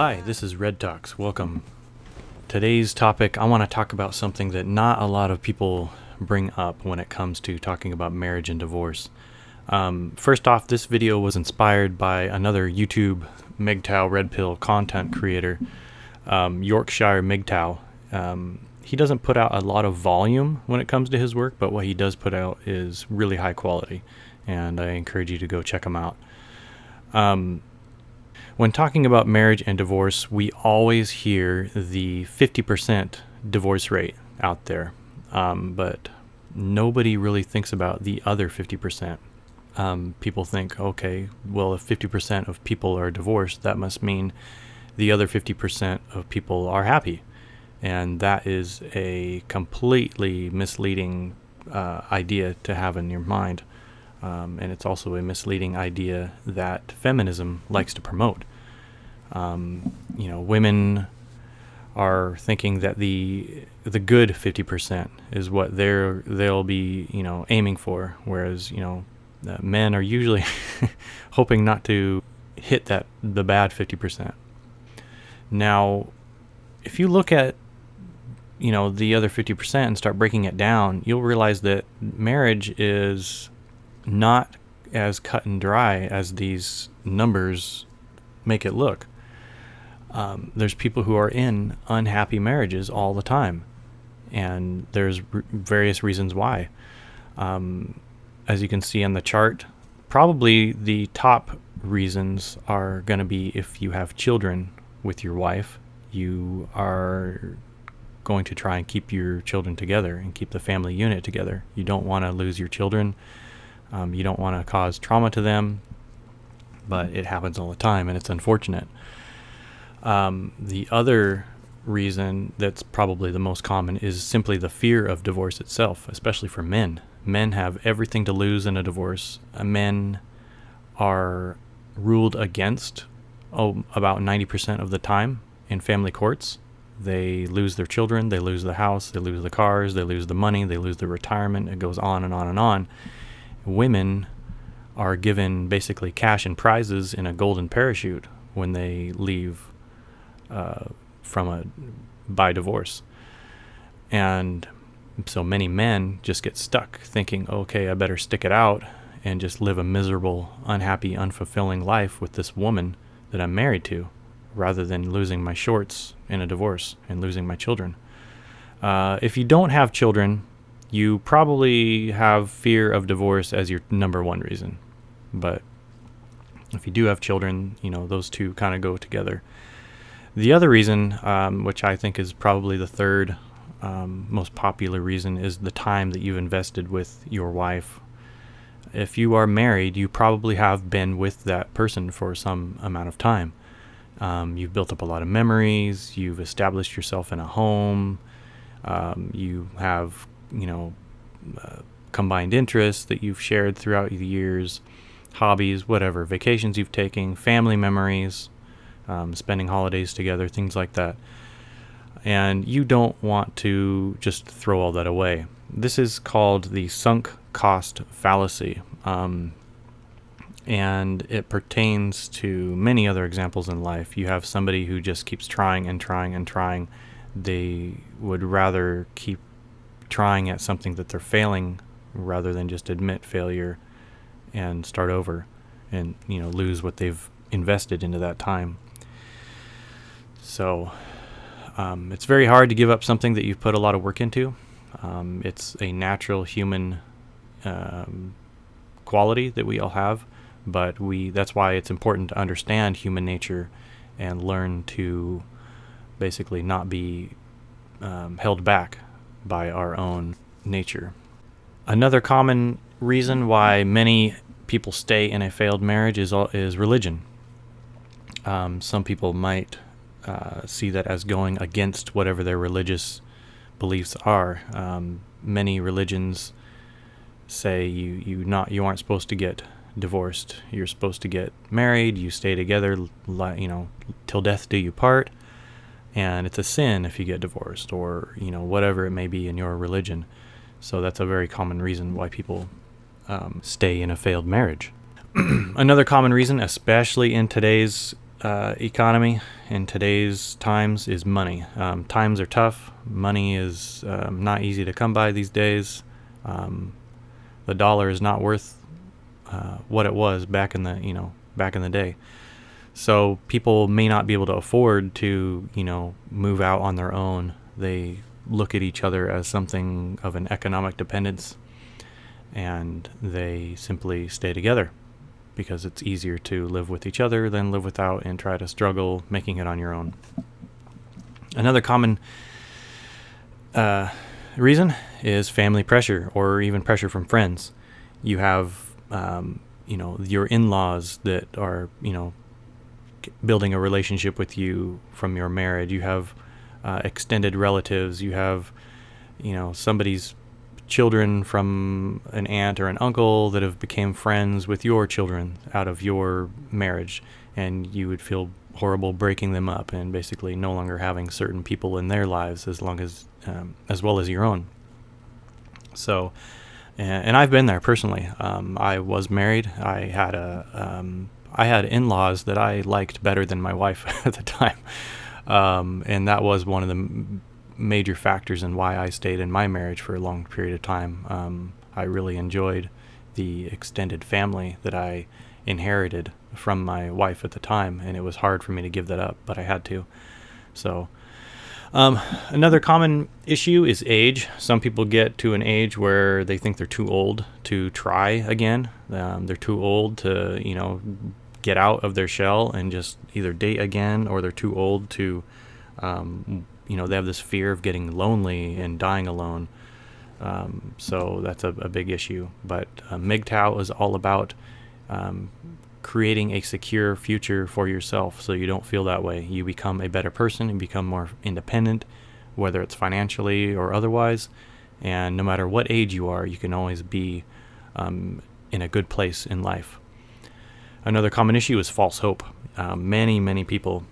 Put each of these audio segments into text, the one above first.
Hi, this is Red Talks. Welcome. Today's topic, I want to talk about something that not a lot of people bring up when it comes to talking about marriage and divorce. First off, this video was inspired by another YouTube MGTOW Red Pill content creator, Yorkshire MGTOW. He doesn't put out a lot of volume when it comes to his work, but what he does put out is really high quality, and I encourage you to go check him out. When talking about marriage and divorce, we always hear the 50% divorce rate out there, but nobody really thinks about the other 50%. People think, okay, well, if 50% of people are divorced, that must mean the other 50% of people are happy. And that is a completely misleading idea to have in your mind. And it's also a misleading idea that feminism likes to promote. Women are thinking that the good 50% is what they'll be aiming for, whereas men are usually hoping not to hit the bad 50%. Now, if you look at the other 50% and start breaking it down, you'll realize that marriage is not as cut and dry as these numbers make it look. There's people who are in unhappy marriages all the time, and there's various reasons why. As you can see on the chart, probably the top reasons are going to be if you have children with your wife, you are going to try and keep your children together and keep the family unit together. You don't want to lose your children. You don't want to cause trauma to them, but it happens all the time, and it's unfortunate. The other reason that's probably the most common is simply the fear of divorce itself, especially for men. Men have everything to lose in a divorce. Men are ruled against about 90% of the time in family courts. They lose their children, they lose the house, they lose the cars, they lose the money, they lose their retirement. It goes on and on and on. Women are given basically cash and prizes in a golden parachute when they leave by divorce. And so many men just get stuck thinking, okay, I better stick it out and just live a miserable, unhappy, unfulfilling life with this woman that I'm married to, rather than losing my shorts in a divorce and losing my children. If you don't have children, you probably have fear of divorce as your number one reason. But if you do have children, those two kind of go together. The other reason, which I think is probably the third most popular reason, is the time that you've invested with your wife. If you are married, you probably have been with that person for some amount of time. You've built up a lot of memories. You've established yourself in a home. You have, combined interests that you've shared throughout the years, hobbies, whatever, vacations you've taken, family memories, spending holidays together, things like that. And you don't want to just throw all that away. This is called the sunk cost fallacy. And it pertains to many other examples in life. You have somebody who just keeps trying and trying and trying. They would rather keep trying at something that they're failing rather than just admit failure and start over and lose what they've invested into that time. So it's very hard to give up something that you've put a lot of work into. It's a natural human quality that we all have, but that's why it's important to understand human nature and learn to basically not be held back by our own nature. Another common reason why many people stay in a failed marriage is religion. Some people might see that as going against whatever their religious beliefs are. Many religions say you aren't supposed to get divorced. You're supposed to get married. You stay together, till death do you part. And it's a sin if you get divorced, or whatever it may be in your religion. So that's a very common reason why people stay in a failed marriage. Another common reason, especially in today's economy in today's times is money. Times are tough. Money is not easy to come by these days. The dollar is not worth what it was back in the day. So people may not be able to afford to move out on their own. They look at each other as something of an economic dependence, and they simply stay together because it's easier to live with each other than live without and try to struggle making it on your own. Another common reason is family pressure, or even pressure from friends. You have your in-laws that are building a relationship with you from your marriage. You have extended relatives. You have somebody's children from an aunt or an uncle that have became friends with your children out of your marriage, and you would feel horrible breaking them up and basically no longer having certain people in their lives as well as your own. So, and I've been there personally. I was married. I had in-laws that I liked better than my wife at the time, and that was one of the major factors in why I stayed in my marriage for a long period of time. I really enjoyed the extended family that I inherited from my wife at the time, and it was hard for me to give that up, but I had to. So another common issue is age. Some people get to an age where they think they're too old to try again. They're too old to get out of their shell and just either date again, or they're too old to they have this fear of getting lonely and dying alone. So that's a big issue. But MGTOW is all about creating a secure future for yourself so you don't feel that way. You become a better person and become more independent, whether it's financially or otherwise. And no matter what age you are, you can always be in a good place in life. Another common issue is false hope. Many people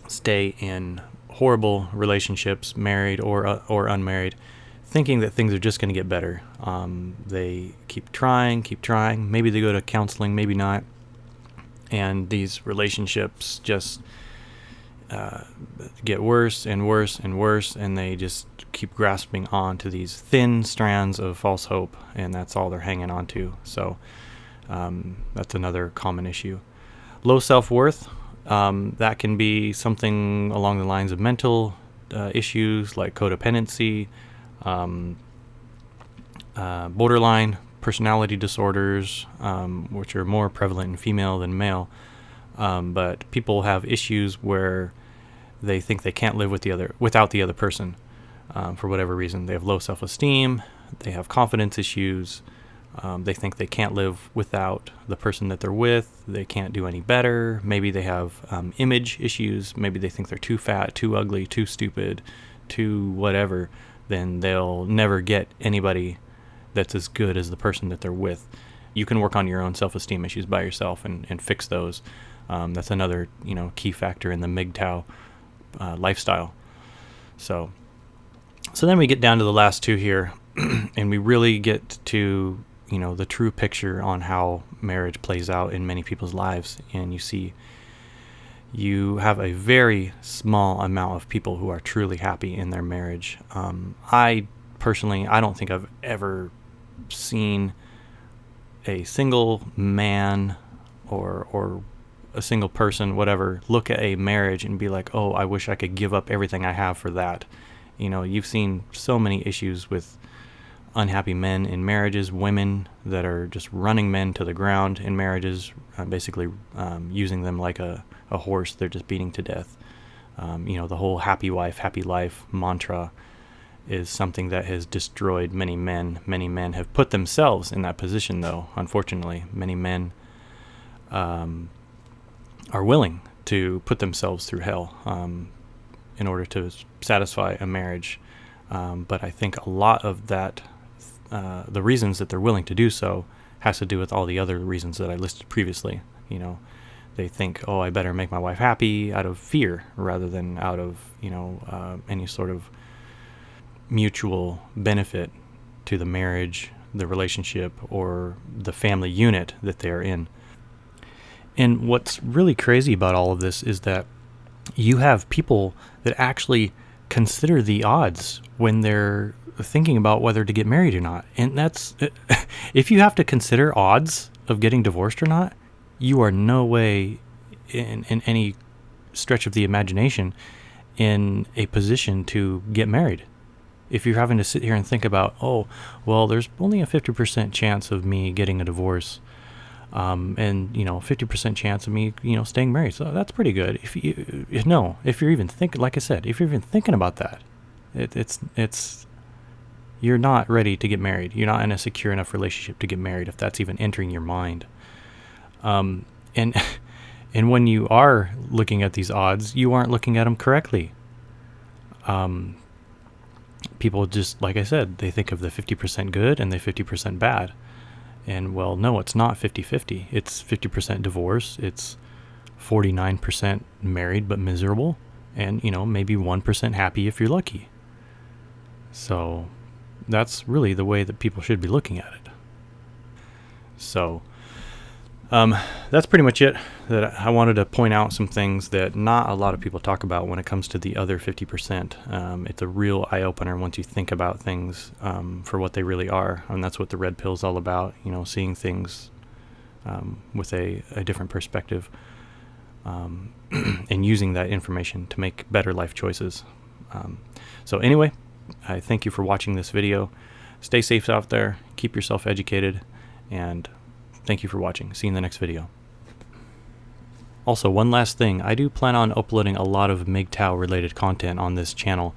stay in horrible relationships, married or unmarried, thinking that things are just going to get better. They keep trying. Maybe they go to counseling, maybe not. And these relationships just get worse and worse and worse, and they just keep grasping on to these thin strands of false hope, and that's all they're hanging on to. So that's another common issue. Low self-worth. That can be something along the lines of mental issues like codependency, borderline personality disorders, which are more prevalent in female than male. But people have issues where they think they can't live without the other person for whatever reason. They have low self-esteem. They have confidence issues. They think they can't live without the person that they're with. They can't do any better. Maybe they have image issues. Maybe they think they're too fat, too ugly, too stupid, too whatever. Then they'll never get anybody that's as good as the person that they're with. You can work on your own self-esteem issues by yourself and fix those. That's another key factor in the MGTOW lifestyle. So then we get down to the last two here, and we really get to the true picture on how marriage plays out in many people's lives. And you have a very small amount of people who are truly happy in their marriage. I don't think I've ever seen a single man or a single person, whatever, look at a marriage and be like, oh, I wish I could give up everything I have for that. You've seen so many issues with unhappy men in marriages, women that are just running men to the ground in marriages, basically using them like a horse they're just beating to death. The whole happy wife, happy life mantra is something that has destroyed many men. Many men have put themselves in that position, though, unfortunately. Many men are willing to put themselves through hell in order to satisfy a marriage. But I think a lot of that, the reasons that they're willing to do so, has to do with all the other reasons that I listed previously. They think, oh, I better make my wife happy out of fear rather than out of, any sort of mutual benefit to the marriage, the relationship, or the family unit that they are in. And what's really crazy about all of this is that you have people that actually consider the odds when they're thinking about whether to get married or not. And that's, if you have to consider odds of getting divorced or not, you are no way in any stretch of the imagination in a position to get married. If you're having to sit here and think about, oh, well, there's only a 50% chance of me getting a divorce, and 50% chance of me, staying married. So that's pretty good. If you're even thinking, like I said, if you're even thinking about that, it's you're not ready to get married. You're not in a secure enough relationship to get married if that's even entering your mind. And and when you are looking at these odds, you aren't looking at them correctly. People just, like I said, they think of the 50% good and the 50% bad. And well, no, it's not 50-50. It's 50% divorce. It's 49% married but miserable. And, maybe 1% happy if you're lucky. So that's really the way that people should be looking at it. So that's pretty much it. That I wanted to point out some things that not a lot of people talk about when it comes to the other 50%. It's a real eye-opener once you think about things for what they really are, and that's what the red pill is all about. Seeing things with a different perspective, and using that information to make better life choices. So anyway, I thank you for watching this video. Stay safe out there. Keep yourself educated, and thank you for watching. See you in the next video. Also, one last thing. I do plan on uploading a lot of MGTOW related content on this channel.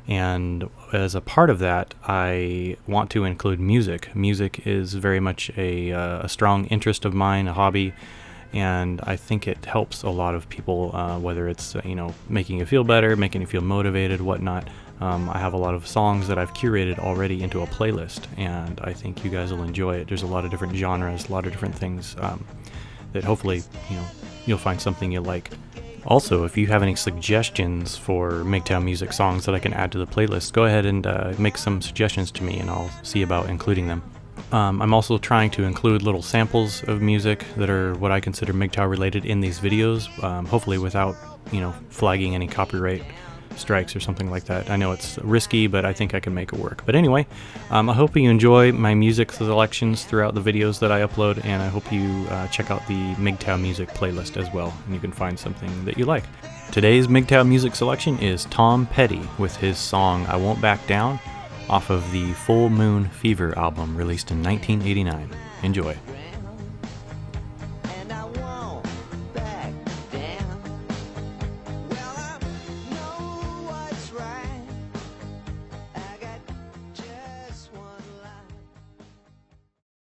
And as a part of that, I want to include music. Music is very much a strong interest of mine, a hobby. And I think it helps a lot of people, whether it's, making you feel better, making you feel motivated, whatnot. I have a lot of songs that I've curated already into a playlist, and I think you guys will enjoy it. There's a lot of different genres, a lot of different things that hopefully, you'll find something you like. Also, if you have any suggestions for MGTOW music songs that I can add to the playlist, go ahead and make some suggestions to me, and I'll see about including them. I'm also trying to include little samples of music that are what I consider MGTOW related in these videos, hopefully without, flagging any copyright strikes or something like that. I know it's risky, but I think I can make it work. But anyway, I hope you enjoy my music selections throughout the videos that I upload, and I hope you check out the MGTOW music playlist as well, and you can find something that you like. Today's MGTOW music selection is Tom Petty with his song I Won't Back Down off of the Full Moon Fever album released in 1989. Enjoy.